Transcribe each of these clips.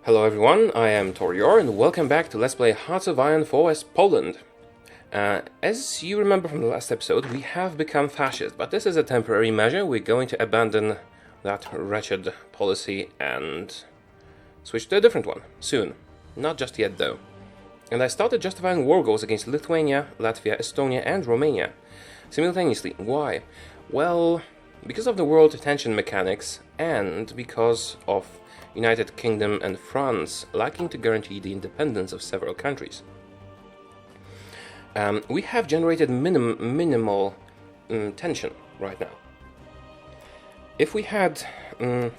Hello everyone, I am Torior and welcome back to Let's Play Hearts of Iron 4S Poland. As you remember from the last episode, we have become fascist, but this is a temporary measure. We're going to abandon that wretched policy and switch to a different one, soon. Not just yet though. And I started justifying war goals against Lithuania, Latvia, Estonia and Romania simultaneously. Why? Well, because of the world tension mechanics and because of United Kingdom and France lacking to guarantee the independence of several countries. We have generated minimal tension right now. If we had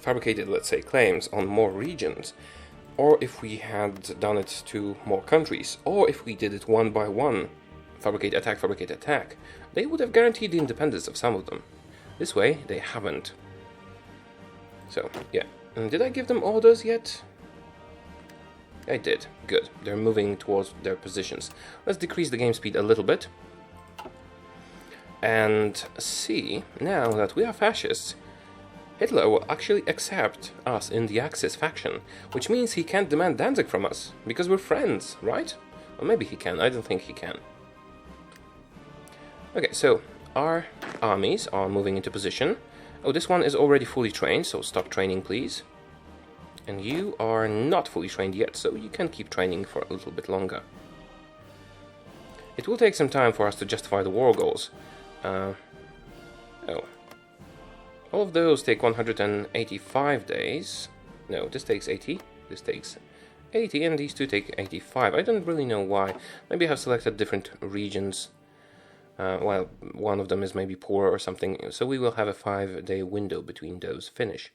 fabricated, let's say, claims on more regions, or if we had done it to more countries, or if we did it one by one, fabricate, attack, they would have guaranteed the independence of some of them. This way, they haven't. So, yeah. Did I give them orders yet? I did. Good. They're moving towards their positions. Let's decrease the game speed a little bit. And see, now that we are fascists, Hitler will actually accept us in the Axis faction, which means he can't demand Danzig from us, because we're friends, right? Or maybe he can, I don't think he can. Okay, so our armies are moving into position. Oh, this one is already fully trained, so stop training, please. And you are not fully trained yet, so you can keep training for a little bit longer. It will take some time for us to justify the war goals. Oh. All of those take 185 days. No, this takes 80. This takes 80, and these two take 85. I don't really know why. Maybe I have selected different regions. Well, one of them is maybe poor or something, so we will have a 5-day window between those finish.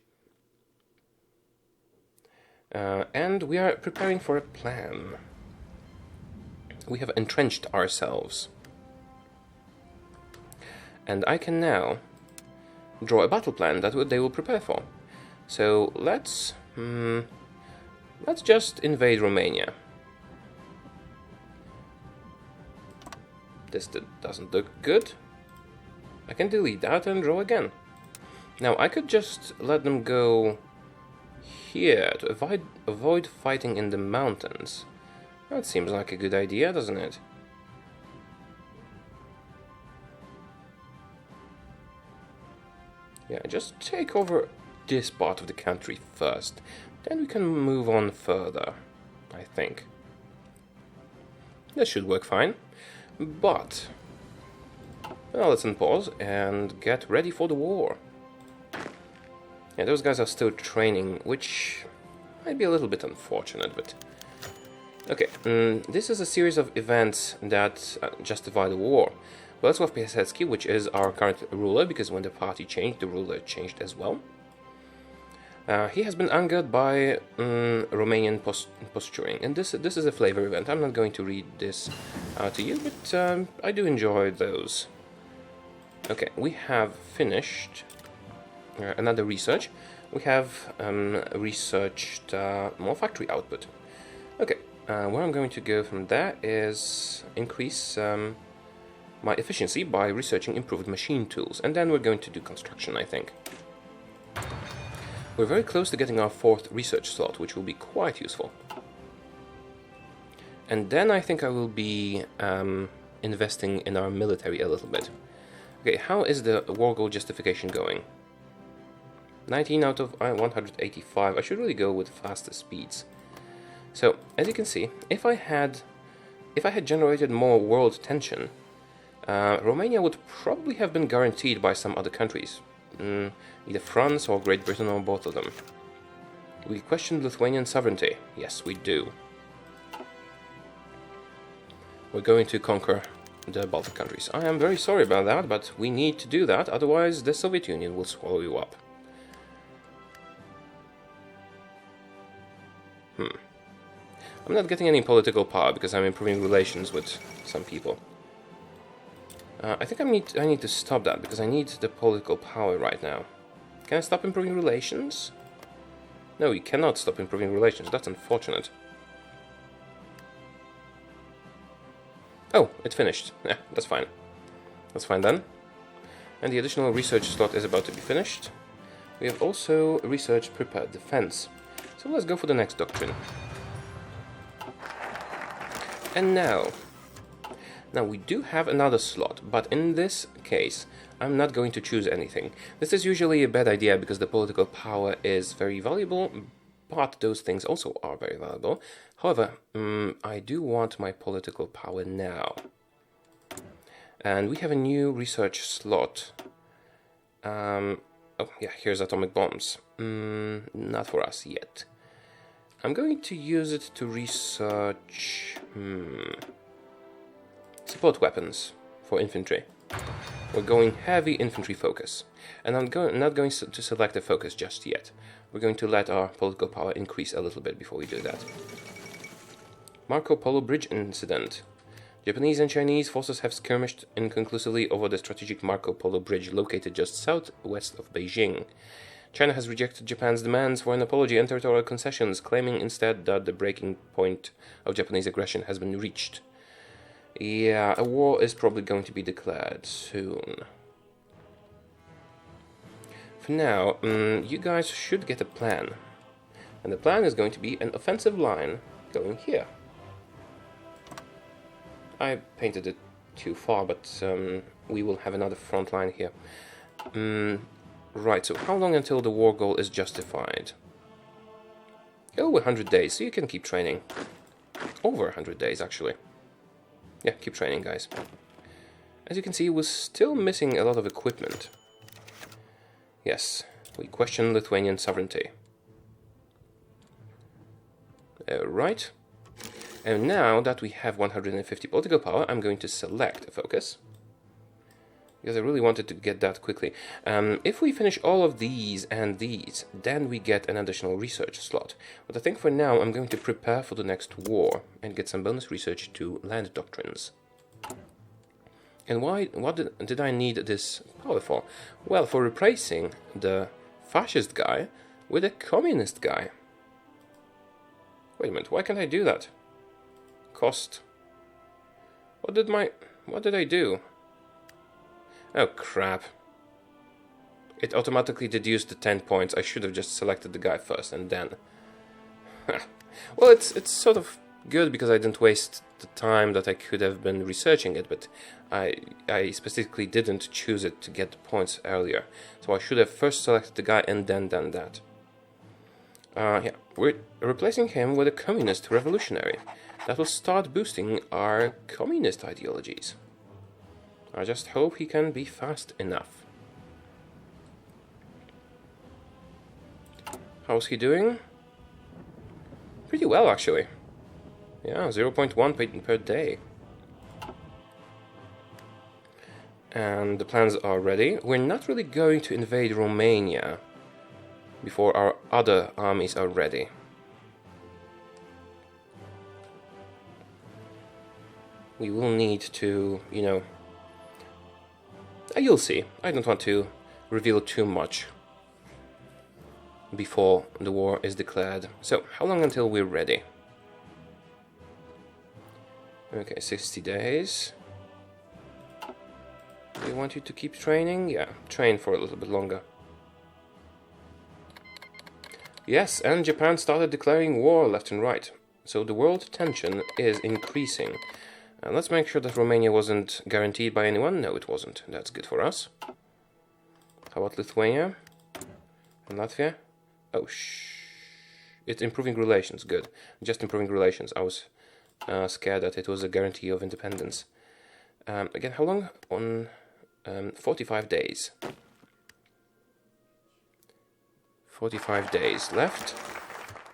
And we are preparing for a plan. We have entrenched ourselves. And I can now draw a battle plan that they will prepare for. So let's just invade Romania. This doesn't look good. I can delete that and draw again. Now I could just let them go here to avoid fighting in the mountains. That seems like a good idea, doesn't it? Yeah, just take over this part of the country first. Then we can move on further, I think. This should work fine. But, well, let's unpause and get ready for the war. Yeah, those guys are still training, which might be a little bit unfortunate, but... Okay, this is a series of events that justify the war. Bolesław Piasecki, which is our current ruler, because when the party changed, the ruler changed as well. He has been angered by Romanian posturing, and this is a flavor event. I'm not going to read this out to you, but I do enjoy those. Okay, we have finished another research. We have researched more factory output. Okay, where I'm going to go from there is increase my efficiency by researching improved machine tools, and then we're going to do construction, I think. We're very close to getting our 4th research slot, which will be quite useful. And then I think I will be investing in our military a little bit. Okay, how is the war goal justification going? 19 out of 185. I should really go with faster speeds. So, as you can see, if I had generated more world tension, Romania would probably have been guaranteed by some other countries. Either France or Great Britain or both of them. We question Lithuanian sovereignty. Yes, we do. We're going to conquer the Baltic countries. I am very sorry about that, but we need to do that, otherwise the Soviet Union will swallow you up. I'm not getting any political power because I'm improving relations with some people. I think I need to stop that, because I need the political power right now. Can I stop improving relations? No, you cannot stop improving relations. That's unfortunate. Oh, it finished. Yeah, that's fine. That's fine then. And the additional research slot is about to be finished. We have also researched prepared defense. So let's go for the next doctrine. And now we do have another slot, but in this case, I'm not going to choose anything. This is usually a bad idea because the political power is very valuable, but those things also are very valuable. However, I do want my political power now. And we have a new research slot. Oh yeah, here's atomic bombs. Not for us yet. I'm going to use it to research support weapons for infantry. We're going heavy infantry focus. And I'm not going to select a focus just yet. We're going to let our political power increase a little bit before we do that. Marco Polo Bridge incident. Japanese and Chinese forces have skirmished inconclusively over the strategic Marco Polo Bridge located just southwest of Beijing. China has rejected Japan's demands for an apology and territorial concessions, claiming instead that the breaking point of Japanese aggression has been reached. Yeah, a war is probably going to be declared soon. For now, you guys should get a plan. And the plan is going to be an offensive line going here. I painted it too far, but we will have another front line here. Right, so how long until the war goal is justified? Oh, 100 days, so you can keep training. Over 100 days, actually. Yeah, keep training, guys. As you can see, we're still missing a lot of equipment. Yes, we question Lithuanian sovereignty. Right. And now that we have 150 political power, I'm going to select a focus. Because I really wanted to get that quickly. If we finish all of these and these, then we get an additional research slot. But I think for now I'm going to prepare for the next war and get some bonus research to land doctrines. And what did I need this power for? Well, for replacing the fascist guy with a communist guy. Wait a minute, why can't I do that? Cost. What did I do? Oh crap. It automatically deduced the 10 points. I should have just selected the guy first and then. Well, it's sort of good because I didn't waste the time that I could have been researching it, but I specifically didn't choose it to get the points earlier. So I should have first selected the guy and then done that. Yeah, we're replacing him with a communist revolutionary. That will start boosting our communist ideologies. I just hope he can be fast enough. How's he doing? Pretty well, actually. Yeah, 0.1 per day. And the plans are ready. We're not really going to invade Romania before our other armies are ready. We will need to, you'll see. I don't want to reveal too much before the war is declared. So, how long until we're ready? Okay, 60 days. Do you want you to keep training? Yeah, train for a little bit longer. Yes, and Japan started declaring war left and right. So the world tension is increasing. And let's make sure that Romania wasn't guaranteed by anyone. No, it wasn't. That's good for us. How about Lithuania? And Latvia? Oh, it's improving relations. Good. Just improving relations. I was scared that it was a guarantee of independence. Again, how long? On 45 days. 45 days left.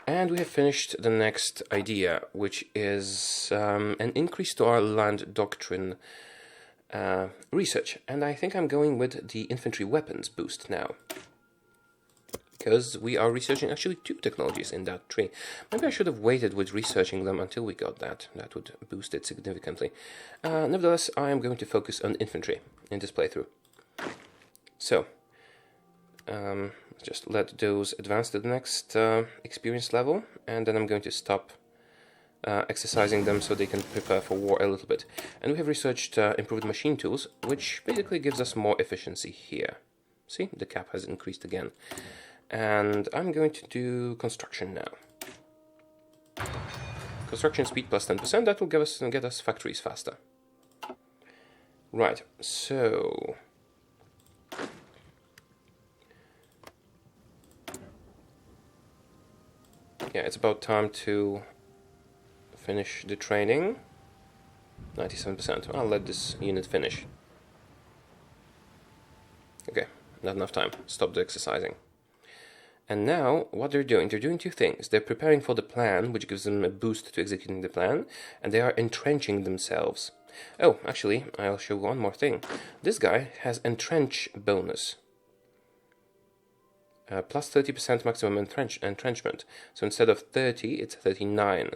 And we have finished the next idea, which is an increase to our land doctrine research. And I think I'm going with the infantry weapons boost now. Because we are researching actually 2 technologies in that tree. Maybe I should have waited with researching them until we got that. That would boost it significantly. Nevertheless, I am going to focus on infantry in this playthrough. So, just let those advance to the next experience level, and then I'm going to stop exercising them so they can prepare for war a little bit. And we have researched improved machine tools, which basically gives us more efficiency here. See, the cap has increased again. And I'm going to do construction now. Construction speed plus 10%, that will get us factories faster. Right, so... yeah, it's about time to finish the training. 97%. I'll let this unit finish. Okay, not enough time. Stop the exercising. And now, what they're doing two things. They're preparing for the plan, which gives them a boost to executing the plan, and they are entrenching themselves. Oh, actually, I'll show one more thing. This guy has entrench bonus. Plus 30% maximum entrenchment. So instead of 30, it's 39.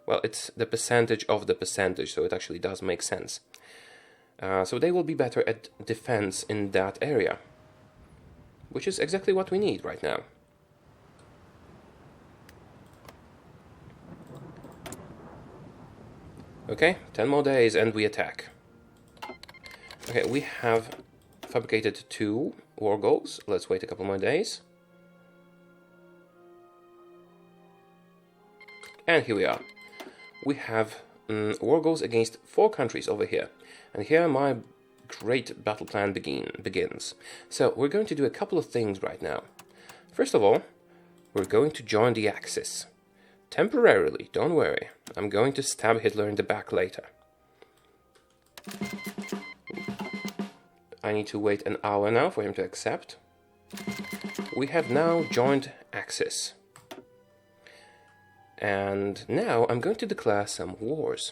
Well, it's the percentage of the percentage, so it actually does make sense. So they will be better at defense in that area, which is exactly what we need right now. Okay, 10 more days and we attack. Okay, we have fabricated 2 war goals. Let's wait a couple more days. And here we are. We have war goals against 4 countries over here. And here my great battle plan begins. So we're going to do a couple of things right now. First of all, we're going to join the Axis. Temporarily, don't worry. I'm going to stab Hitler in the back later. I need to wait an hour now for him to accept. We have now joined Axis. And now I'm going to declare some wars.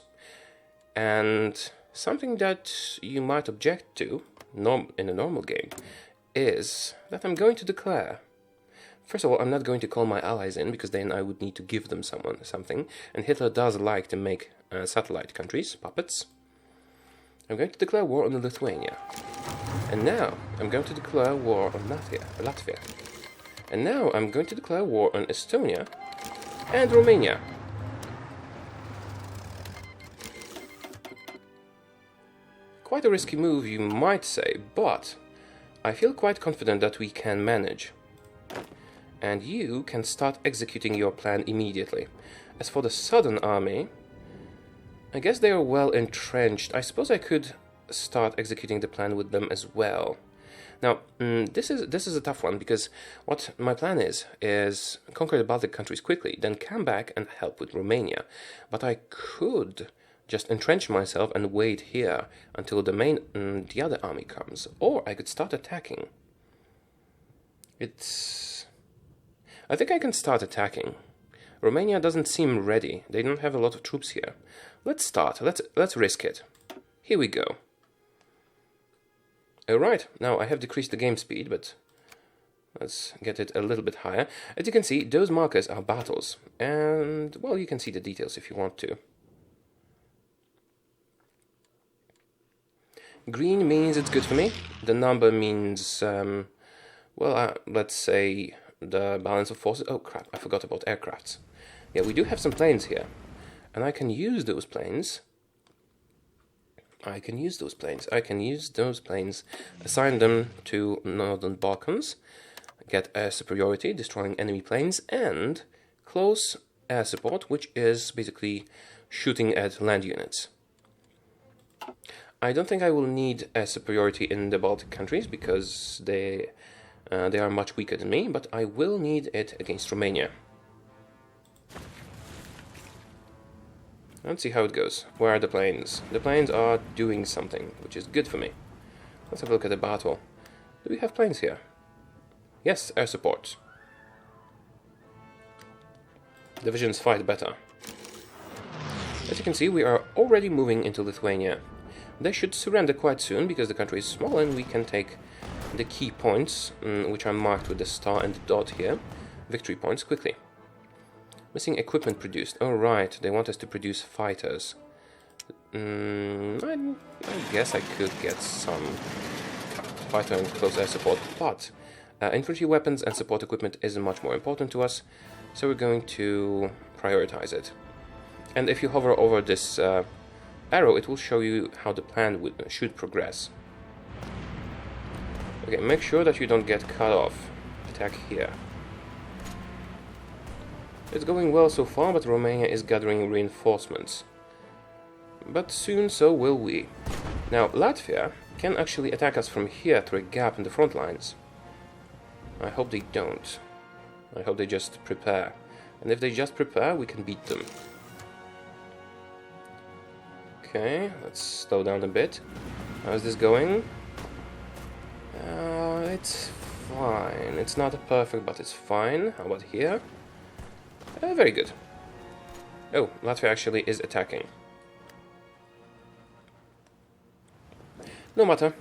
And something that you might object to in a normal game is that I'm going to declare. First of all, I'm not going to call my allies in, because then I would need to give them something. And Hitler does like to make satellite countries, puppets. I'm going to declare war on Lithuania. And now I'm going to declare war on Latvia. And now I'm going to declare war on Estonia and Romania. Quite a risky move, you might say, but I feel quite confident that we can manage. And you can start executing your plan immediately. As for the Southern Army, I guess they are well entrenched. I suppose I could start executing the plan with them as well. Now, this is a tough one, because what my plan is conquer the Baltic countries quickly, then come back and help with Romania. But I could just entrench myself and wait here until the other army comes, or I could start attacking. I think I can start attacking. Romania doesn't seem ready. They don't have a lot of troops here. Let's start. Let's risk it. Here we go. Alright, now I have decreased the game speed, but let's get it a little bit higher. As you can see, those markers are battles. And, well, you can see the details if you want to. Green means it's good for me. The number means, let's say the balance of forces. Oh crap, I forgot about aircrafts. Yeah, we do have some planes here. And I can use those planes. I can use those planes, assign them to Northern Balkans, get air superiority, destroying enemy planes, and close air support, which is basically shooting at land units. I don't think I will need air superiority in the Baltic countries, because they are much weaker than me, but I will need it against Romania. Let's see how it goes. Where are the planes? The planes are doing something, which is good for me. Let's have a look at the battle. Do we have planes here? Yes, air support. Divisions fight better. As you can see, we are already moving into Lithuania. They should surrender quite soon, because the country is small and we can take the key points, which are marked with the star and the dot here, victory points, quickly. Missing equipment produced. Oh right, they want us to produce fighters. I guess I could get some fighter and close air support, but infantry weapons and support equipment is much more important to us, so we're going to prioritize it. And if you hover over this arrow, it will show you how the plan should progress. Okay, make sure that you don't get cut off. Attack here. It's going well so far, but Romania is gathering reinforcements. But soon so will we. Now, Latvia can actually attack us from here through a gap in the front lines. I hope they don't. I hope they just prepare. And if they just prepare, we can beat them. Okay, let's slow down a bit. How is this going? It's fine. It's not perfect, but it's fine. How about here? Very good. Oh, Latvia actually is attacking. No matter.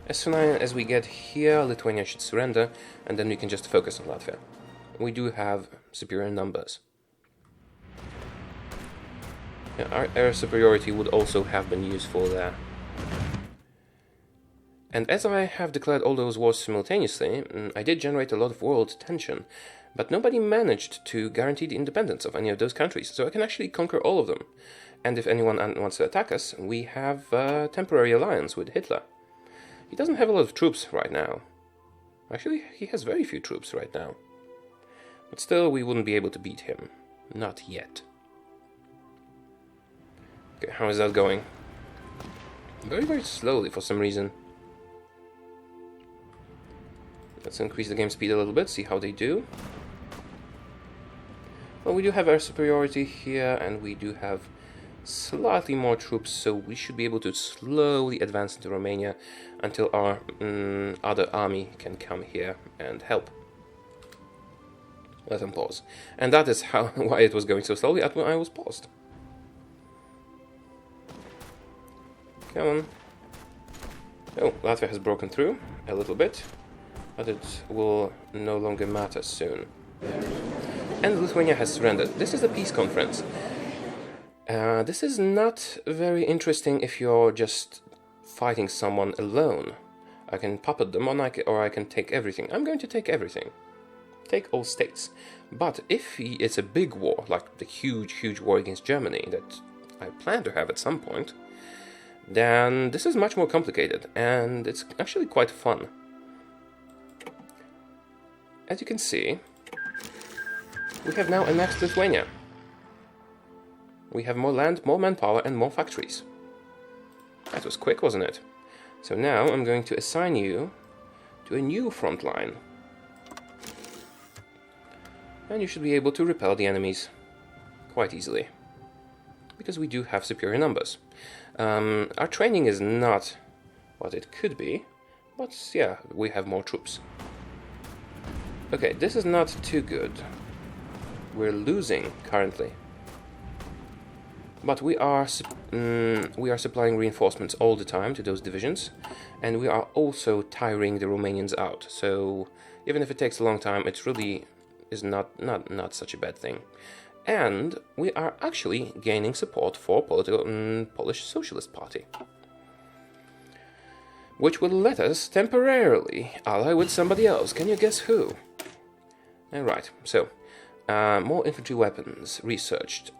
As soon as we get here, Lithuania should surrender, and then we can just focus on Latvia. We do have superior numbers. Yeah, our air superiority would also have been useful there. And as I have declared all those wars simultaneously, I did generate a lot of world tension, but nobody managed to guarantee the independence of any of those countries, so I can actually conquer all of them. And if anyone wants to attack us, we have a temporary alliance with Hitler. He doesn't have a lot of troops right now. Actually, he has very few troops right now. But still, we wouldn't be able to beat him. Not yet. Okay, how is that going? Very, very slowly for some reason. Let's increase the game speed a little bit, see how they do. Well, we do have air superiority here, and we do have slightly more troops, so we should be able to slowly advance into Romania until our other army can come here and help. Let them pause. And that is why it was going so slowly when I was paused. Come on. Oh, Latvia has broken through a little bit, but it will no longer matter soon. And Lithuania has surrendered. This is a peace conference. This is not very interesting if you're just fighting someone alone. I can puppet them, or I can take everything. I'm going to take everything. Take all states. But if it's a big war, like the huge war against Germany that I plan to have at some point, then this is much more complicated, and it's actually quite fun. As you can see, we have now annexed Lithuania. We have more land, more manpower, and more factories. That was quick, wasn't it? So now I'm going to assign you to a new front line. And you should be able to repel the enemies quite easily, because we do have superior numbers. Our training is not what it could be, but yeah, we have more troops. Okay, this is not too good. We're losing currently. But we are supplying reinforcements all the time to those divisions, and we are also tiring the Romanians out. So even if it takes a long time, it really is not such a bad thing. And we are actually gaining support for Polish Socialist Party, which will let us temporarily ally with somebody else. Can you guess who? Alright, so more infantry weapons researched.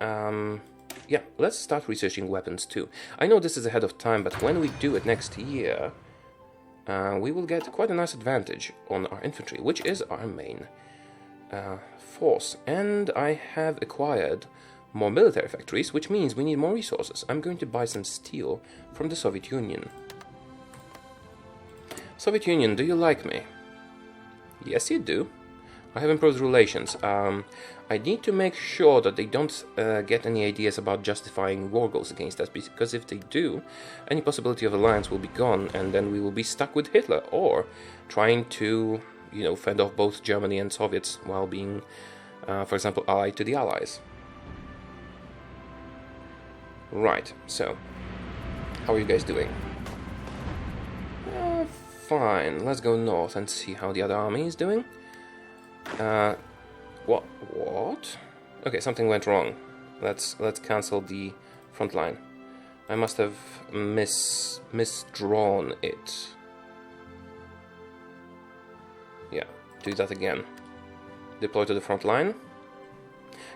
Yeah, let's start researching weapons too. I know this is ahead of time, but when we do it next year, we will get quite a nice advantage on our infantry, which is our main force. And I have acquired more military factories, which means we need more resources. I'm going to buy some steel from the Soviet Union. Soviet Union, do you like me? Yes, you do. I have improved relations. I need to make sure that they don't get any ideas about justifying war goals against us, because if they do, any possibility of alliance will be gone, and then we will be stuck with Hitler, or trying to, fend off both Germany and Soviets while being, for example, allied to the Allies. Right, so, how are you guys doing? Fine, let's go north and see how the other army is doing. What? Okay, something went wrong. Let's cancel the front line. I must have misdrawn it. Yeah, do that again. Deploy to the front line.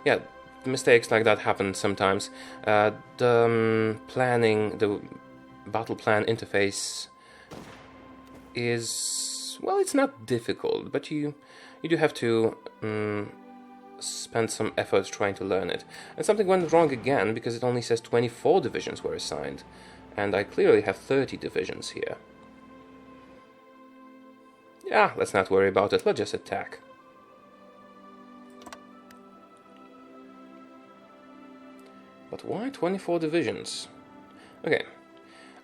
Yeah, mistakes like that happen sometimes. The battle plan interface is, well, it's not difficult, but you do have to spent some effort trying to learn it. And something went wrong again, because it only says 24 divisions were assigned. And I clearly have 30 divisions here. Yeah, let's not worry about it, let's just attack. But why 24 divisions? Okay,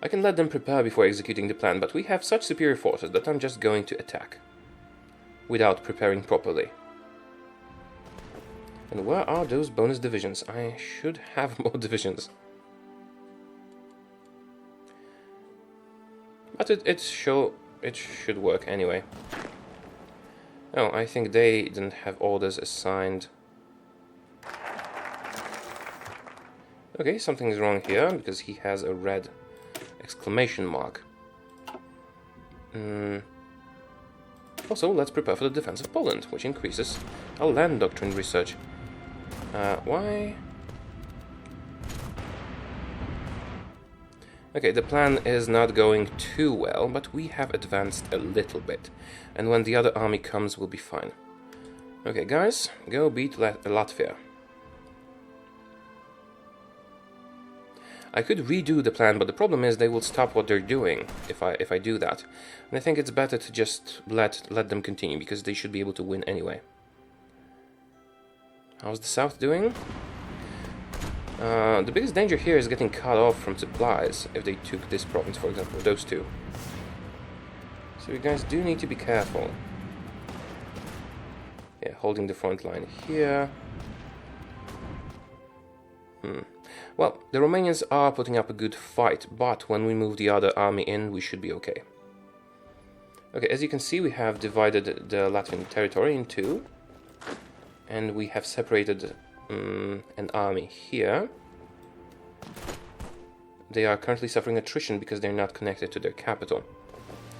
I can let them prepare before executing the plan, but we have such superior forces that I'm just going to attack. Without preparing properly. And where are those bonus divisions? I should have more divisions. But it should work anyway. Oh, I think they didn't have orders assigned. Okay, something's wrong here, because he has a red exclamation mark. Also, let's prepare for the defense of Poland, which increases our land doctrine research. Why? Okay, the plan is not going too well, but we have advanced a little bit. And when the other army comes, we'll be fine. Okay, guys, go beat Latvia. I could redo the plan, but the problem is they will stop what they're doing if I do that. And I think it's better to just let them continue, because they should be able to win anyway. How's the South doing? The biggest danger here is getting cut off from supplies if they took this province, for example, those two. So you guys do need to be careful. Yeah, holding the front line here. Well, the Romanians are putting up a good fight, but when we move the other army in, we should be okay. Okay, as you can see, we have divided the Latvian territory in two. And we have separated an army here. They are currently suffering attrition because they're not connected to their capital.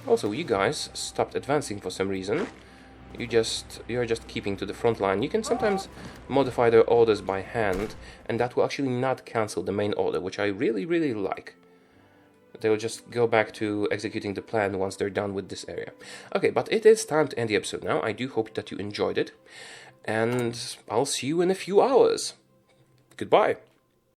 Also, you guys stopped advancing for some reason. You're just keeping to the front line. You can sometimes modify their orders by hand, and that will actually not cancel the main order, which I really, really like. They'll just go back to executing the plan once they're done with this area. Okay, but it is time to end the episode now. I do hope that you enjoyed it, and I'll see you in a few hours. Goodbye.